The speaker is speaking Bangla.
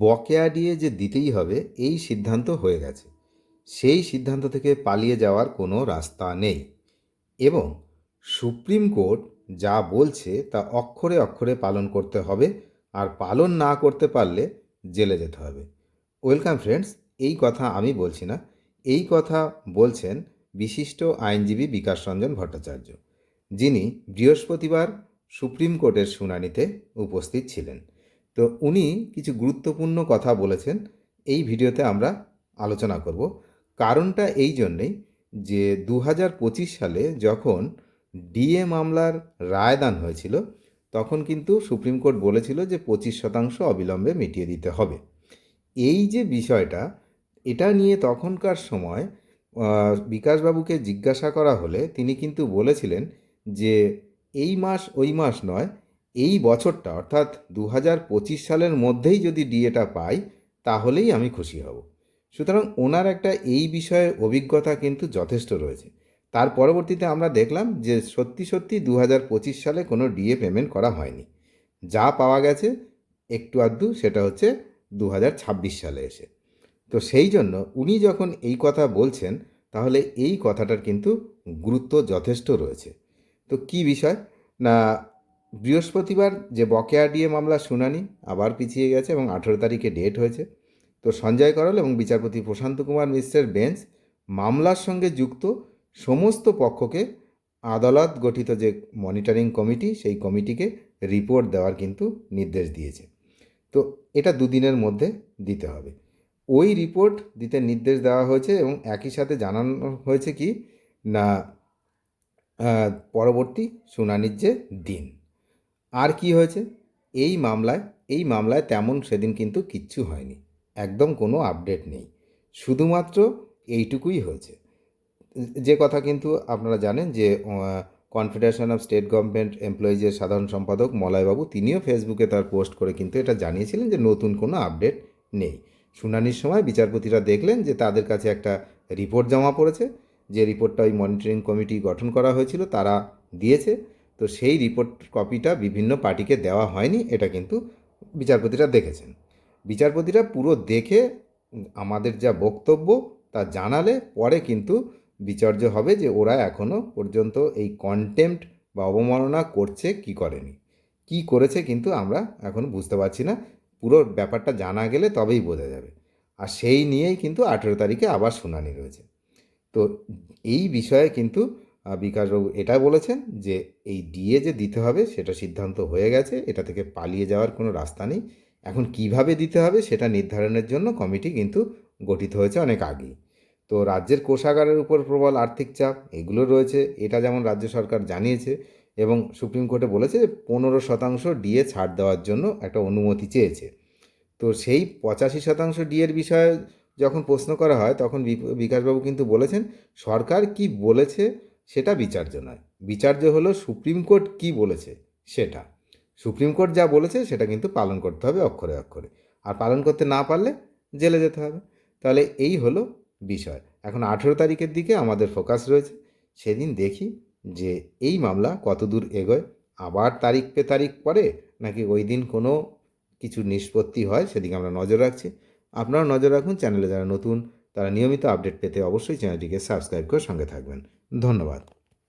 বকেয়া দিয়ে যে দিতেই হবে এই সিদ্ধান্ত হয়ে গেছে। সেই সিদ্ধান্ত থেকে পালিয়ে যাওয়ার কোনো রাস্তা নেই এবং সুপ্রিম কোর্ট যা বলছে তা অক্ষরে অক্ষরে পালন করতে হবে, আর পালন না করতে পারলে জেলে যেতে হবে। ওয়েলকাম ফ্রেন্ডস, এই কথা আমি বলছি না, এই কথা বলছেন বিশিষ্ট আইনজীবী বিকাশ রঞ্জন ভট্টাচার্য, যিনি বৃহস্পতিবার সুপ্রিম কোর্টের শুনানিতে উপস্থিত ছিলেন। তো উনি কিছু গুরুত্বপূর্ণ কথা বলেছেন, এই ভিডিওতে আমরা আলোচনা করব। কারণটা এই জন্যেই যে 2025 সালে যখন ডিএ মামলার রায়দান হয়েছিল, তখন কিন্তু সুপ্রিম কোর্ট বলেছিল যে 25% অবিলম্বে মিটিয়ে দিতে হবে। এই যে বিষয়টা, এটা নিয়ে তখনকার সময় বিকাশবাবুকে জিজ্ঞাসা করা হলে তিনি কিন্তু বলেছিলেন যে এই মাস ওই মাস নয়, এই বছরটা অর্থাৎ 2025 সালের মধ্যেই যদি ডিএটা পাই তাহলেই আমি খুশি হব। সুতরাং ওনার একটা এই বিষয়ে অভিজ্ঞতা কিন্তু যথেষ্ট রয়েছে। তার পরবর্তীতে আমরা দেখলাম যে সত্যি সত্যি 2025 সালে কোনো ডিএ পেমেন্ট করা হয়নি। যা পাওয়া গেছে একটু আধটু, সেটা হচ্ছে 2026 সালে এসে। তো সেই জন্য উনি যখন এই কথা বলছেন, তাহলে এই কথাটার কিন্তু গুরুত্ব যথেষ্ট রয়েছে। তো কি বিষয় না, বৃহস্পতিবার যে বকেয়া ডিএ মামলার শুনানি আবার পিছিয়ে গেছে এবং 18 তারিখে ডেট হয়েছে। তো সঞ্জয় করল এবং বিচারপতি প্রশান্ত কুমার মিশ্রের বেঞ্চ মামলার সঙ্গে যুক্ত সমস্ত পক্ষকে আদালত গঠিত যে মনিটরিং কমিটি, সেই কমিটিকে রিপোর্ট দেওয়ার কিন্তু নির্দেশ দিয়েছে। তো এটা দুদিনের মধ্যে দিতে হবে। ওই রিপোর্ট দিতে নির্দেশ দেওয়া হয়েছে এবং একই সাথে জানানো হয়েছে কি না, পরবর্তী শুনানির যে দিন। আর কি হয়েছে এই মামলায় তেমন সেদিন কিন্তু কিচ্ছু হয়নি, একদম কোনো আপডেট নেই, শুধুমাত্র এইটুকুই হয়েছে। যে কথা কিন্তু আপনারা জানেন যে কনফেডারেশন অফ স্টেট গভর্নমেন্ট এমপ্লয়িজের সাধারণ সম্পাদক মলয়বাবু, তিনিও ফেসবুকে তার পোস্ট করে কিন্তু এটা জানিয়েছিলেন যে নতুন কোনো আপডেট নেই। শুনানির সময় বিচারপতিরা দেখলেন যে তাদের কাছে একটা রিপোর্ট জমা পড়েছে, যে রিপোর্টটা ওই মনিটরিং কমিটি গঠন করা হয়েছিল তারা দিয়েছে। তো সেই রিপোর্ট কপিটা বিভিন্ন পার্টিকে দেওয়া হয়নি, এটা কিন্তু বিচারপতিরা দেখেছেন। বিচারপতিরা পুরো দেখে আমাদের যা বক্তব্য তা জানালে পরে কিন্তু বিচার্য হবে যে ওরা এখনও পর্যন্ত এই কন্টেম্প্ট বা অবমাননা করছে কি করেনি, কি করেছে কিন্তু আমরা এখন বুঝতে পারছি না। পুরো ব্যাপারটা জানা গেলে তবেই বোঝা যাবে। আর সেই নিয়েই কিন্তু 18 তারিখে আবার শুনানি রয়েছে। তো এই বিষয়ে কিন্তু বিকাশবাবু এটা বলেছেন যে এই ডিএ যে দিতে হবে সেটা সিদ্ধান্ত হয়ে গেছে, এটা থেকে পালিয়ে যাওয়ার কোনো রাস্তা নেই। এখন কিভাবে দিতে হবে সেটা নির্ধারণের জন্য কমিটি কিন্তু গঠিত হয়েছে অনেক আগেই। তো রাজ্যের কোষাগারের উপর প্রবল আর্থিক চাপ এগুলো রয়েছে, এটা যেমন রাজ্য সরকার জানিয়েছে এবং সুপ্রিম কোর্টে বলেছে যে 15% ডিএ ছাড় দেওয়ার জন্য একটা অনুমতি চেয়েছে। তো সেই 85% ডিএর বিষয়ে যখন প্রশ্ন করা হয় তখন বিকাশবাবু কিন্তু বলেছেন সরকার কি বলেছে সেটা বিচার্য নয়, বিচার্য হলো সুপ্রিম কোর্ট কি বলেছে সেটা। সুপ্রিম কোর্ট যা বলেছে সেটা কিন্তু পালন করতে হবে অক্ষরে অক্ষরে, আর পালন করতে না পারলে জেলে যেতে হবে। তাহলে এই হলো বিষয়। এখন 18 তারিখের দিকে আমাদের ফোকাস রয়েছে, সেদিন দেখি যে এই মামলা কত দূর এগোয়, আবার তারিখ পে তারিখ পরে নাকি ওই দিন কোনো কিছু নিষ্পত্তি হয়, সেদিকে আমরা নজর রাখছি। আপনারা নজর রাখুন। চ্যানেলে যারা নতুন তারা নিয়মিত আপডেট পেতে অবশ্যই চ্যানেলটিকে সাবস্ক্রাইব করে সঙ্গে থাকবেন। ধন্যবাদ।